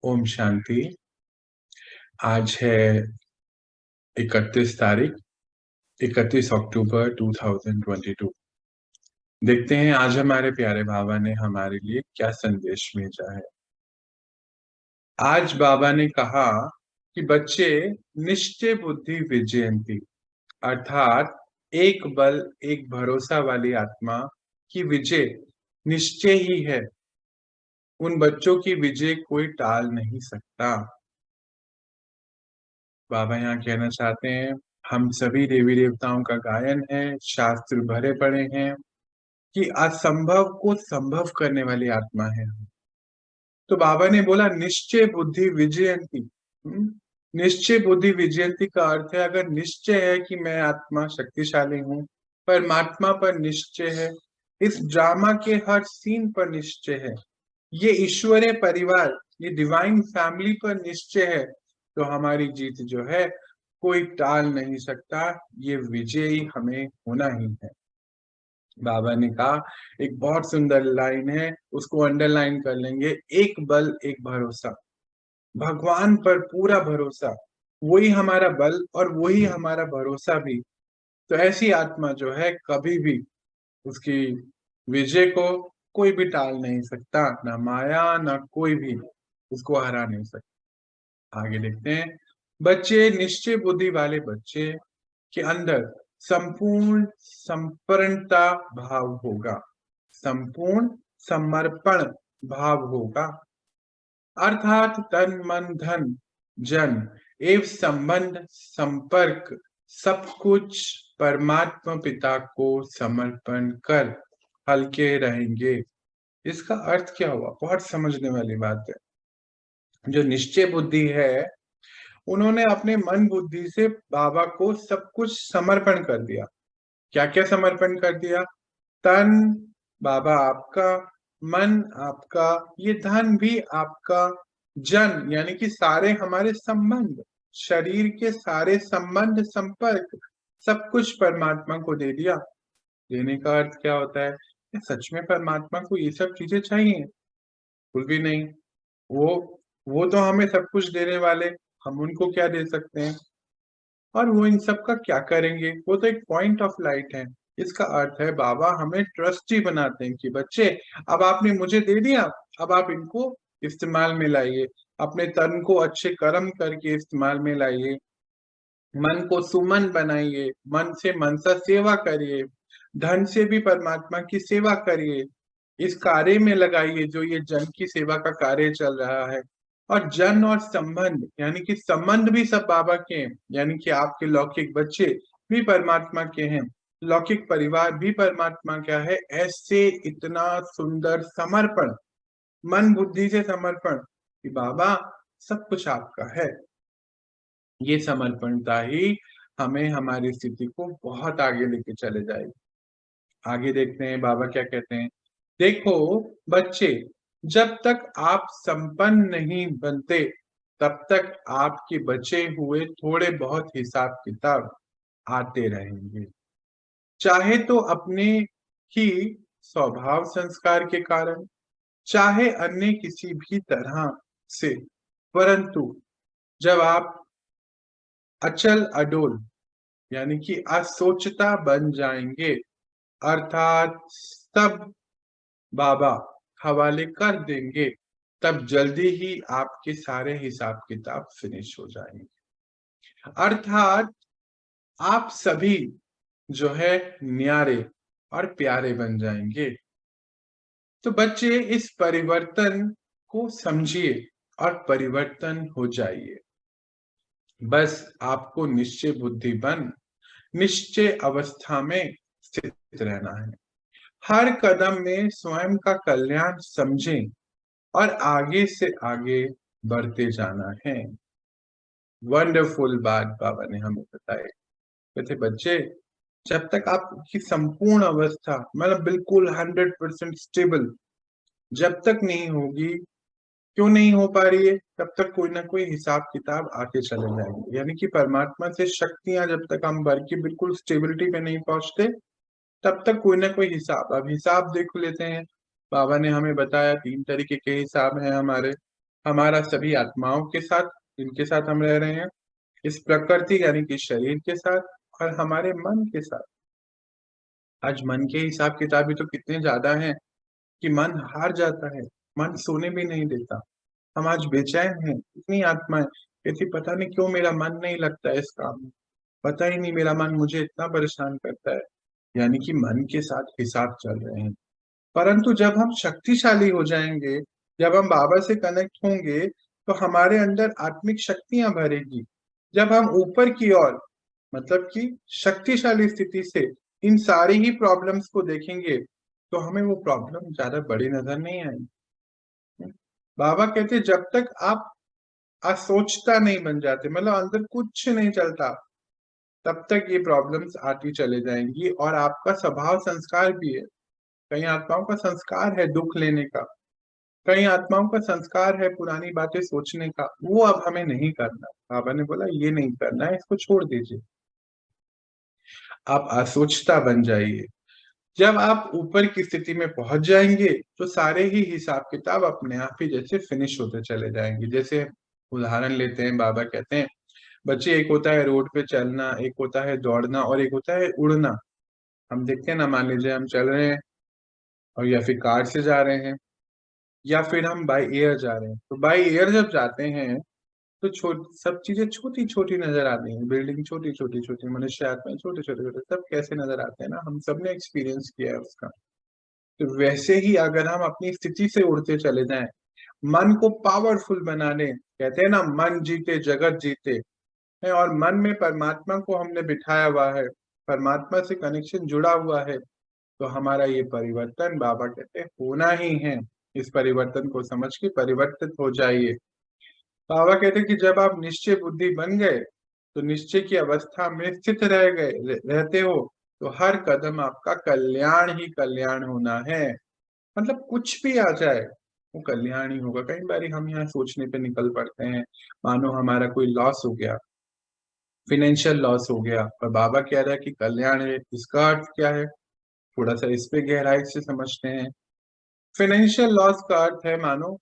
ओम शांति। आज है 31 तारीख, 31 अक्टूबर 2022। देखते हैं आज हमारे प्यारे बाबा ने हमारे लिए क्या संदेश भेजा है। आज बाबा ने कहा कि बच्चे निश्चय बुद्धि विजयंती, अर्थात एक बल एक भरोसा वाली आत्मा की विजय निश्चय ही है। उन बच्चों की विजय कोई टाल नहीं सकता। बाबा यहाँ कहना चाहते हैं, हम सभी देवी देवताओं का गायन है, शास्त्र भरे पड़े हैं कि असंभव को संभव करने वाली आत्मा है। तो बाबा ने बोला निश्चय बुद्धि विजयंती। निश्चय बुद्धि विजयंती का अर्थ है, अगर निश्चय है कि मैं आत्मा शक्तिशाली हूँ, परमात्मा पर निश्चय है, इस ड्रामा के हर सीन पर निश्चय है, ये ईश्वरीय परिवार, ये डिवाइन फैमिली पर निश्चय है, तो हमारी जीत जो है कोई टाल नहीं सकता। ये विजयी हमें होना ही है। बाबा ने कहा, एक बहुत सुंदर लाइन है, उसको अंडरलाइन कर लेंगे, एक बल एक भरोसा। भगवान पर पूरा भरोसा, वही हमारा बल और वही हमारा भरोसा भी। तो ऐसी आत्मा जो है कभी भी उसकी विजय को कोई भी टाल नहीं सकता, ना माया ना कोई भी उसको हरा नहीं सकता। आगे देखते हैं, बच्चे निश्चय बुद्धि वाले बच्चे के अंदर संपूर्ण समर्पणता भाव होगा, संपूर्ण समर्पण भाव होगा, अर्थात तन मन धन जन एवं संबंध संपर्क सब कुछ परमात्मा पिता को समर्पण कर हल्के रहेंगे। इसका अर्थ क्या हुआ? बहुत समझने वाली बात है। जो निश्चय बुद्धि है, उन्होंने अपने मन बुद्धि से बाबा को सब कुछ समर्पण कर दिया। क्या क्या समर्पण कर दिया? तन बाबा आपका, मन आपका, ये धन भी आपका, जन यानी कि सारे हमारे संबंध, शरीर के सारे संबंध संपर्क सब कुछ परमात्मा को दे दिया। देने का अर्थ क्या होता है? सच में परमात्मा को ये सब चीजें चाहिए? कुछ भी नहीं। वो तो हमें सब कुछ देने वाले, हम उनको क्या दे सकते हैं? और वो इन सब का क्या करेंगे? वो तो एक पॉइंट ऑफ लाइट है। इसका अर्थ है बाबा हमें ट्रस्टी बनाते हैं कि बच्चे, अब आपने मुझे दे दिया, अब आप इनको इस्तेमाल में लाइए, अपने तन को अच्छे कर्म करके इस्तेमाल में लाइए, मन को सुमन बनाइए, मन से मनसा सेवा करिए, धन से भी परमात्मा की सेवा करिए, इस कार्य में लगाइए जो ये जन की सेवा का कार्य चल रहा है। और जन और संबंध यानी कि संबंध भी सब बाबा के हैं, यानी कि आपके लौकिक बच्चे भी परमात्मा के हैं, लौकिक परिवार भी परमात्मा का है। ऐसे इतना सुंदर समर्पण, मन बुद्धि से समर्पण कि बाबा सब कुछ आपका है। ये समर्पणता ही हमें हमारी स्थिति को बहुत आगे लेके चले जाएगी। आगे देखते हैं बाबा क्या कहते हैं। देखो बच्चे, जब तक आप संपन्न नहीं बनते तब तक आपके बचे हुए थोड़े बहुत हिसाब किताब आते रहेंगे, चाहे तो अपने ही स्वभाव संस्कार के कारण, चाहे अन्य किसी भी तरह से। परंतु जब आप अचल अडोल यानी कि असोचता बन जाएंगे, अर्थात सब बाबा हवाले कर देंगे, तब जल्दी ही आपके सारे हिसाब किताब फिनिश हो जाएंगे। अर्थात आप सभी जो है न्यारे और प्यारे बन जाएंगे। तो बच्चे इस परिवर्तन को समझिए और परिवर्तन हो जाइए। बस आपको निश्चय बुद्धि बन निश्चय अवस्था में स्थित रहना है। हर कदम में स्वयं का कल्याण समझें और आगे से आगे बढ़ते जाना है। वंडरफुल बात बाबा ने हमें बताई। कहते बच्चे, जब तक आपकी संपूर्ण अवस्था मतलब बिल्कुल 100% स्टेबल जब तक नहीं होगी, क्यों नहीं हो पा रही है? तब तक कोई ना कोई हिसाब किताब आके चले जाएंगे। यानी कि परमात्मा से शक्तियां जब तक हम भर की बिल्कुल स्टेबिलिटी पे नहीं पहुंचते, तब तक कोई ना कोई हिसाब। अब हिसाब देख लेते हैं। बाबा ने हमें बताया 3 तरीके के हिसाब हैं हमारे। हमारा सभी आत्माओं के साथ, जिनके साथ हम रह रहे हैं, इस प्रकृति यानी कि शरीर के साथ और हमारे मन के साथ। आज मन के हिसाब किताब भी तो कितने ज्यादा हैं कि मन हार जाता है, मन सोने भी नहीं देता। हम आज बेचैन हैं, इतनी आत्माएं कहती पता नहीं क्यों मेरा मन नहीं लगता है इस काम में, पता ही नहीं मेरा मन मुझे इतना परेशान करता है। यानी कि मन के साथ हिसाब चल रहे हैं। परंतु जब हम शक्तिशाली हो जाएंगे, जब हम बाबा से कनेक्ट होंगे, तो हमारे अंदर आत्मिक शक्तियां भरेगी। जब हम ऊपर की ओर, मतलब कि शक्तिशाली स्थिति से इन सारी ही प्रॉब्लम्स को देखेंगे, तो हमें वो प्रॉब्लम ज्यादा बड़ी नजर नहीं आएगी। बाबा कहते जब तक आप असोचता नहीं बन जाते, मतलब अंदर कुछ नहीं चलता, तब तक ये प्रॉब्लम्स आती चले जाएंगी। और आपका स्वभाव संस्कार भी है। कई आत्माओं का संस्कार है दुख लेने का, कई आत्माओं का संस्कार है पुरानी बातें सोचने का, वो अब हमें नहीं करना। बाबा ने बोला ये नहीं करना है, इसको छोड़ दीजिए, आप असोचता बन जाइए। जब आप ऊपर की स्थिति में पहुंच जाएंगे, तो सारे ही हिसाब किताब अपने आप ही जैसे फिनिश होते चले जाएंगे। जैसे उदाहरण लेते हैं, बाबा कहते हैं बच्चे, एक होता है रोड पे चलना, एक होता है दौड़ना, और एक होता है उड़ना। हम देखते हैं ना, मान लीजिए हम चल रहे हैं और या फिर कार से जा रहे हैं, या फिर हम बाई एयर जा रहे हैं। तो बाई एयर जब जाते हैं, तो सब चीजें छोटी छोटी नजर आती हैं, बिल्डिंग छोटी छोटी छोटी, मनुष्य आत्मा छोटे छोटे छोटे, सब कैसे नजर आते हैं ना, हम सबने एक्सपीरियंस किया है उसका। तो वैसे ही अगर हम अपनी स्थिति से उड़ते चले जाएं, मन को पावरफुल बनाने, कहते हैं ना मन जीते जगत जीते है, और मन में परमात्मा को हमने बिठाया हुआ है, परमात्मा से कनेक्शन जुड़ा हुआ है, तो हमारा ये परिवर्तन, बाबा कहते हैं, होना ही है। इस परिवर्तन को समझ के परिवर्तित हो जाइए। बाबा कहते हैं कि जब आप निश्चय बुद्धि बन गए, तो निश्चय की अवस्था में स्थित रहते हो, तो हर कदम आपका कल्याण ही कल्याण होना है। मतलब कुछ भी आ जाए, वो कल्याण ही होगा। कई बार हम यहाँ सोचने पे निकल पड़ते हैं, मानो हमारा कोई लॉस हो गया, फिनेंशियल लॉस हो गया, और बाबा कह रहा है कि कल्याण है। इसका अर्थ क्या है, थोड़ा सा इस पे गहराई से समझते हैं। फाइनेंशियल लॉस का अर्थ है, मानो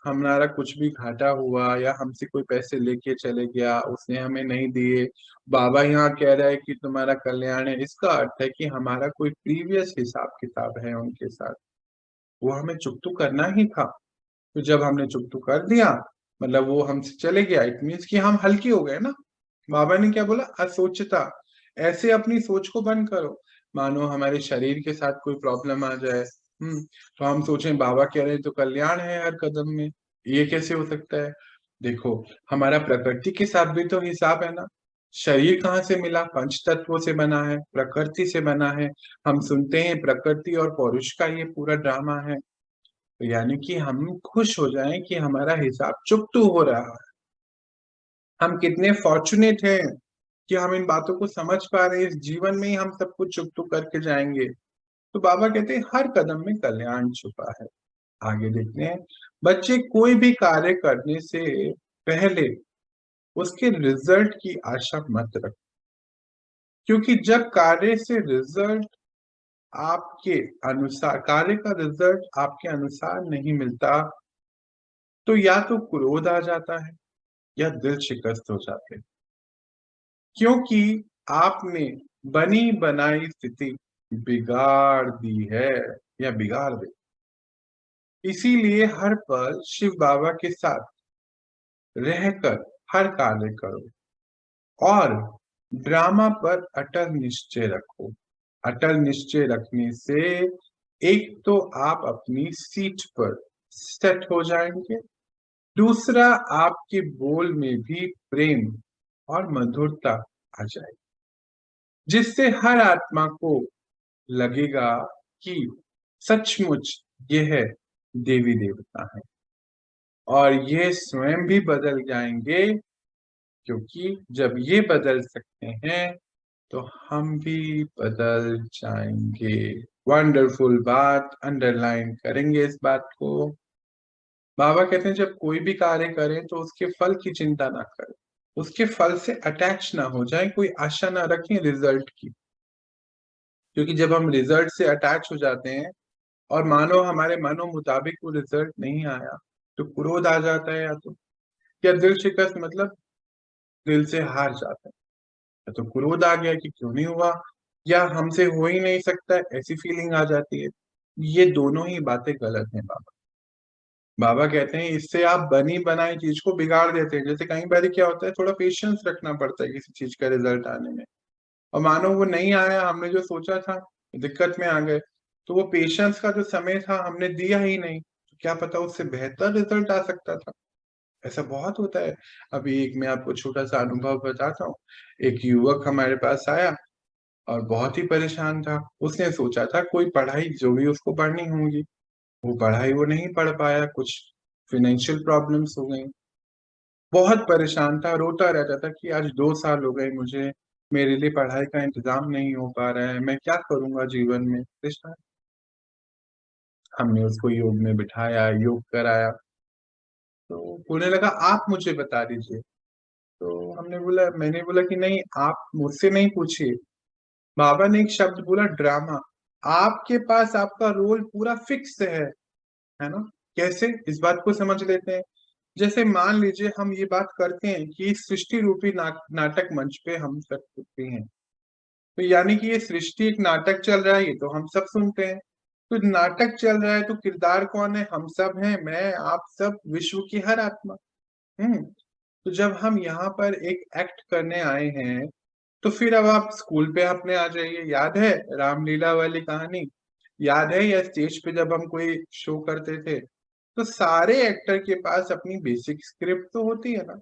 हमारा कुछ भी घाटा हुआ, या हमसे कोई पैसे लेके चले गया, उसने हमें नहीं दिए, बाबा यहाँ कह रहा है कि तुम्हारा कल्याण है। इसका अर्थ है कि हमारा कोई प्रीवियस हिसाब किताब है उनके साथ, वो हमें चुकतू करना ही था। तो जब हमने चुकतू कर दिया, मतलब वो हमसे चले गया, इट मीन्स कि हम हल्के हो गए ना। बाबा ने क्या बोला, असोचता। ऐसे अपनी सोच को बंद करो। मानो हमारे शरीर के साथ कोई प्रॉब्लम आ जाए, तो हम सोचें बाबा कह रहे हैं तो कल्याण है हर कदम में, ये कैसे हो सकता है। देखो, हमारा प्रकृति के साथ भी तो हिसाब है ना। शरीर कहाँ से मिला, पंच तत्वों से बना है, प्रकृति से बना है। हम सुनते हैं प्रकृति और पौरुष का ये पूरा ड्रामा है। तो यानी कि हम खुश हो जाएं कि हमारा हिसाब चुकतू हो रहा है। हम कितने फॉर्चुनेट हैं कि हम इन बातों को समझ पा रहे हैं, इस जीवन में ही हम सब कुछ चुकतू करके जाएंगे। तो बाबा कहते हैं हर कदम में कल्याण छुपा है। आगे देखते हैं, बच्चे कोई भी कार्य करने से पहले उसके रिजल्ट की आशा मत रखो, क्योंकि जब कार्य से रिजल्ट आपके अनुसार, कार्य का रिजल्ट आपके अनुसार नहीं मिलता, तो या तो क्रोध आ जाता है या दिल शिकस्त हो जाते हैं, क्योंकि आपने बनी बनाई स्थिति बिगाड़ दी है या बिगाड़ दे। इसीलिए हर पल शिव बाबा के साथ रहकर हर कार्य करो, और ड्रामा पर अटल निश्चय रखो। अटल निश्चय रखने से एक तो आप अपनी सीट पर सेट हो जाएंगे, दूसरा आपके बोल में भी प्रेम और मधुरता आ जाएगी, जिससे हर आत्मा को लगेगा कि सचमुच यह देवी देवता है, और ये स्वयं भी बदल जाएंगे। क्योंकि जब ये बदल सकते हैं, तो हम भी बदल जाएंगे। वंडरफुल बात, अंडरलाइन करेंगे इस बात को। बाबा कहते हैं जब कोई भी कार्य करें तो उसके फल की चिंता ना करें, उसके फल से अटैच ना हो जाए, कोई आशा ना रखें रिजल्ट की। क्योंकि जब हम रिजल्ट से अटैच हो जाते हैं, और मानो हमारे मनो मुताबिक वो रिजल्ट नहीं आया, तो क्रोध आ जाता है, या दिल शिकस्त मतलब दिल से हार जाता है, या तो क्रोध आ गया कि क्यों नहीं हुआ, या हमसे हो ही नहीं सकता, ऐसी फीलिंग आ जाती है। ये दोनों ही बातें गलत हैं। बाबा बाबा कहते हैं इससे आप बनी बनाई चीज को बिगाड़ देते हैं। जैसे कई बार क्या होता है, थोड़ा पेशेंस रखना पड़ता है किसी चीज का रिजल्ट आने में, और मानो वो नहीं आया, हमने जो सोचा था, दिक्कत में आ गए, तो वो पेशेंस का जो समय था हमने दिया ही नहीं, तो क्या पता उससे बेहतर रिजल्ट आ सकता था। ऐसा बहुत होता है। अभी एक मैं आपको छोटा सा अनुभव बताता हूँ। एक युवक हमारे पास आया और बहुत ही परेशान था। उसने सोचा था कोई पढ़ाई जो भी उसको पढ़नी होगी, वो पढ़ाई वो नहीं पढ़ पाया, कुछ फाइनेंशियल प्रॉब्लम्स हो गई। बहुत परेशान था, रोता रहता था कि आज 2 साल हो गए मुझे, मेरे लिए पढ़ाई का इंतजाम नहीं हो पा रहा है, मैं क्या करूंगा जीवन में। कृष्णा, हमने उसको योग में बिठाया, योग कराया, तो बोलने लगा आप मुझे बता दीजिए। तो मैंने बोला कि नहीं, आप मुझसे नहीं पूछिए। बाबा ने एक शब्द बोला, ड्रामा। आपके पास आपका रोल पूरा फिक्स है ना? कैसे, इस बात को समझ लेते हैं। जैसे मान लीजिए हम ये बात करते हैं कि सृष्टि रूपी नाटक मंच पे हम सब सुनते हैं, तो यानी कि ये सृष्टि एक नाटक चल रहा है, ये तो हम सब सुनते हैं। तो नाटक चल रहा है तो किरदार कौन है? हम सब हैं, मैं, आप सब, विश्व की हर आत्मा। हम्म। तो जब हम यहाँ पर एक एक्ट करने आए हैं, तो फिर अब आप स्कूल पे अपने आ जाइए। याद है रामलीला वाली कहानी? याद है, या स्टेज पे जब हम कोई शो करते थे, तो सारे एक्टर के पास अपनी बेसिक स्क्रिप्ट तो होती है ना?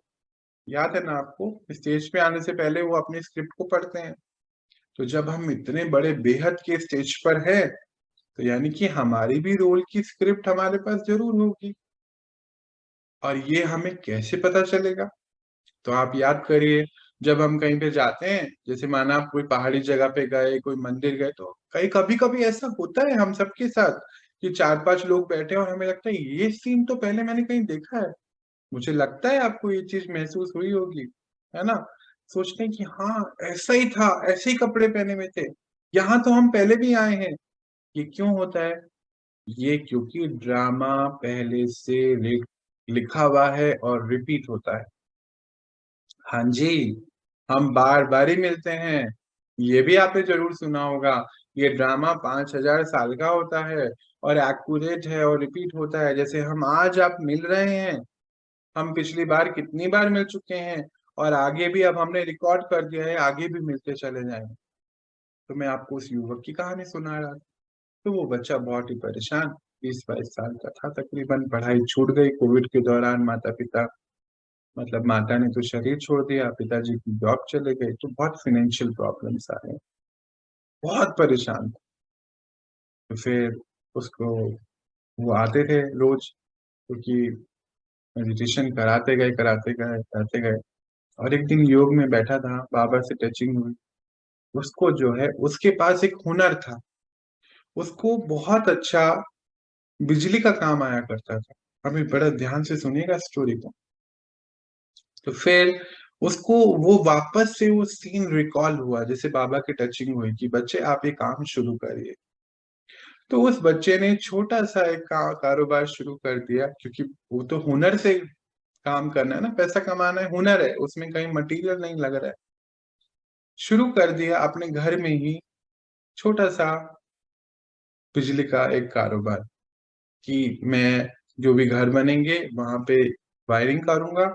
याद है ना आपको? स्टेज पे आने से पहले वो अपनी स्क्रिप्ट को पढ़ते हैं। तो जब हम इतने बड़े बेहद के स्टेज पर हैं, तो यानी कि हमारी भी रोल की स्क्रिप्ट हमारे पास जरूर होगी। और ये हमें कैसे पता चलेगा? तो आप याद करिए, जब हम कहीं पे जाते हैं, जैसे माना आप कोई पहाड़ी जगह पे गए, कोई मंदिर गए, तो कहीं कभी कभी ऐसा होता है हम सबके साथ कि 4-5 लोग बैठे हैं और हमें लगता है ये सीन तो पहले मैंने कहीं देखा है। मुझे लगता है आपको ये चीज महसूस हुई होगी, है ना? सोचते हैं कि हाँ, ऐसा ही था, ऐसे ही कपड़े पहने हुए थे, यहाँ तो हम पहले भी आए हैं। ये क्यों होता है? ये क्योंकि ड्रामा पहले से लिखा हुआ है और रिपीट होता है। हाँ जी, हम बार बार ही मिलते हैं। ये भी आपने जरूर सुना होगा, ये ड्रामा 5,000 साल का होता है और एक्यूरेट है और रिपीट होता है। जैसे हम आज आप मिल रहे हैं, हम पिछली बार कितनी बार मिल चुके हैं, और आगे भी अब हमने रिकॉर्ड कर दिया है, आगे भी मिलते चले जाएंगे। तो मैं आपको उस युवक की कहानी सुना रहा था। तो वो बच्चा बहुत ही परेशान, 20-22 साल का था तकरीबन, पढ़ाई छूट गई कोविड के दौरान। माता पिता, मतलब माता ने तो शरीर छोड़ दिया, पिताजी की जॉब चले गई, तो बहुत फाइनेंशियल प्रॉब्लम्स आ रहे, बहुत परेशान था। तो फिर उसको, वो आते थे रोज, क्योंकि मेडिटेशन कराते गए कराते गए, और एक दिन योग में बैठा था, बाबा से टचिंग हुई। उसको जो है, उसके पास एक हुनर था, उसको बहुत अच्छा बिजली का काम आया करता था। अभी बड़ा ध्यान से सुनिएगा स्टोरी को। तो फिर उसको वो वापस से वो सीन रिकॉल हुआ, जैसे बाबा की टचिंग हुई कि बच्चे आप ये काम शुरू करिए। तो उस बच्चे ने छोटा सा एक कारोबार शुरू कर दिया, क्योंकि वो तो हुनर से काम करना है ना, पैसा कमाना है, हुनर है उसमें, कहीं मटेरियल नहीं लग रहा है। शुरू कर दिया अपने घर में ही छोटा सा बिजली का एक कारोबार, कि मैं जो भी घर बनेंगे वहां पे वायरिंग करूंगा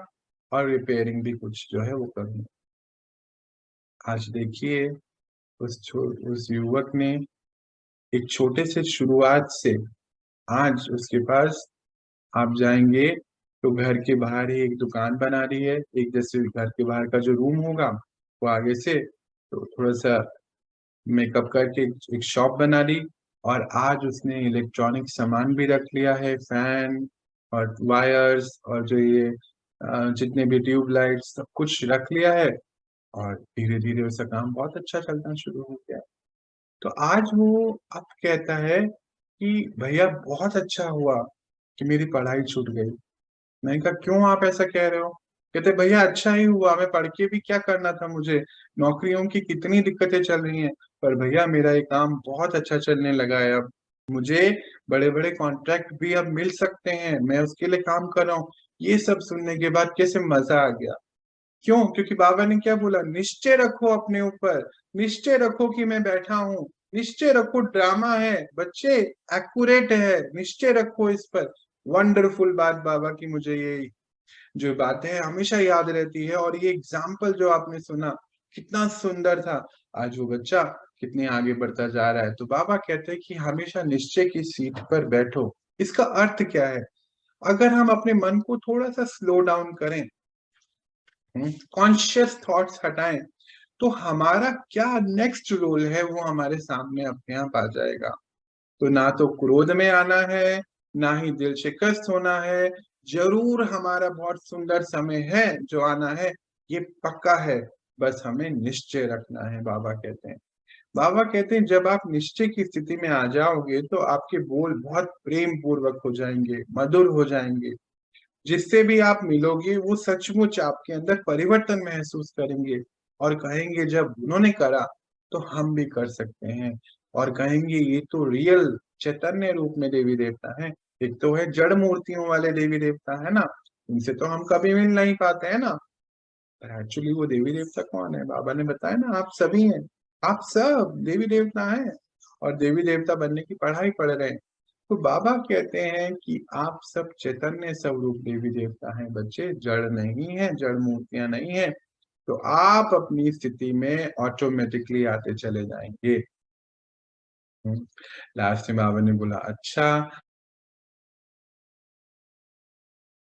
और रिपेयरिंग भी कुछ जो है वो करूंगा। आज देखिए, उस युवक ने एक छोटे से शुरुआत से आज उसके पास, आप जाएंगे तो घर के बाहर ही एक दुकान बना रही है। एक जैसे घर के बाहर का जो रूम होगा, वो आगे से तो थोड़ा सा मेकअप करके एक शॉप बना ली। और आज उसने इलेक्ट्रॉनिक सामान भी रख लिया है, फैन और वायर्स और जो ये जितने भी ट्यूब लाइट्स, सब कुछ रख लिया है। और धीरे धीरे उसका काम बहुत अच्छा चलना शुरू हो गया। तो आज वो अब कहता है कि भैया बहुत अच्छा हुआ कि मेरी पढ़ाई छूट गई। मैंने कहा क्यों आप ऐसा कह रहे हो? कहते भैया अच्छा ही हुआ, मैं पढ़ के भी क्या करना था मुझे, नौकरियों की कितनी दिक्कतें चल रही हैं, पर भैया मेरा ये काम बहुत अच्छा चलने लगा है अब। मुझे बड़े-बड़े कॉन्ट्रैक्ट भी अब मिल सकते हैं, मैं उसके लिए काम कर रहा हूँ। ये सब सुनने के बाद कैसे मज़ा आ गया। क्यों? क्योंकि बाबा ने क्या बोला? निश्चय रखो अपने ऊपर, निश्चय रखो कि मैं बैठा हूँ, निश्चय रखो ड्रामा है, बच्चे एक्यूरेट है, निश्चय रखो इस पर। वंडरफुल बात बाबा की मुझे ये जो बातें हैं हमेशा याद रहती है और ये एग्ज़ाम्पल जो आपने सुना, कितना सुंदर था। आज वो बच्चा कितने आगे बढ़ता जा रहा है। तो बाबा कहते हैं कि हमेशा निश्चय की सीट पर बैठो। इसका अर्थ क्या है? अगर हम अपने मन को थोड़ा-सा स्लो डाउन करें, कॉन्शियस थॉट्स हटाएँ, तो हमारा क्या नेक्स्ट रोल है वो हमारे सामने अपने आप आ जाएगा। तो ना तो क्रोध में आना है, ना ही दिल शिकस्त होना है, ज़रूर हमारा बहुत सुंदर समय है जो आना है, ये पक्का है, बस हमें निश्चय रखना है, बाबा कहते हैं। बाबा कहते हैं जब आप निश्चय की स्थिति में आ जाओगे तो आपके बोल बहुत प्रेम पूर्वक हो जाएँगे, मधुर हो जाएँगे। जिससे भी आप मिलोगे वो सचमुच आपके अंदर परिवर्तन महसूस करेंगे और कहेंगे जब उन्होंने करा तो हम भी कर सकते हैं और कहेंगे ये तो रियल चैतन्य रूप में देवी देवता है। एक तो है जड़ मूर्तियों वाले देवी देवता है ना, उनसे तो हम कभी मिल नहीं पाते हैं ना, पर एक्चुअली वो देवी देवता कौन है? बाबा ने बताया ना आप सभी हैं, आप सब देवी देवता हैं और देवी देवता बनने की पढ़ाई पढ़ रहे हैं। तो बाबा कहते हैं कि आप सब चैतन्य स्वरूप देवी देवता हैं बच्चे, जड़ नहीं है, जड़ मूर्तियाँ नहीं हैं। तो आप अपनी स्थिति में ऑटोमैटिकली आते चले जाएँगे। हुँ। लास्ट में बाबा ने बोला अच्छा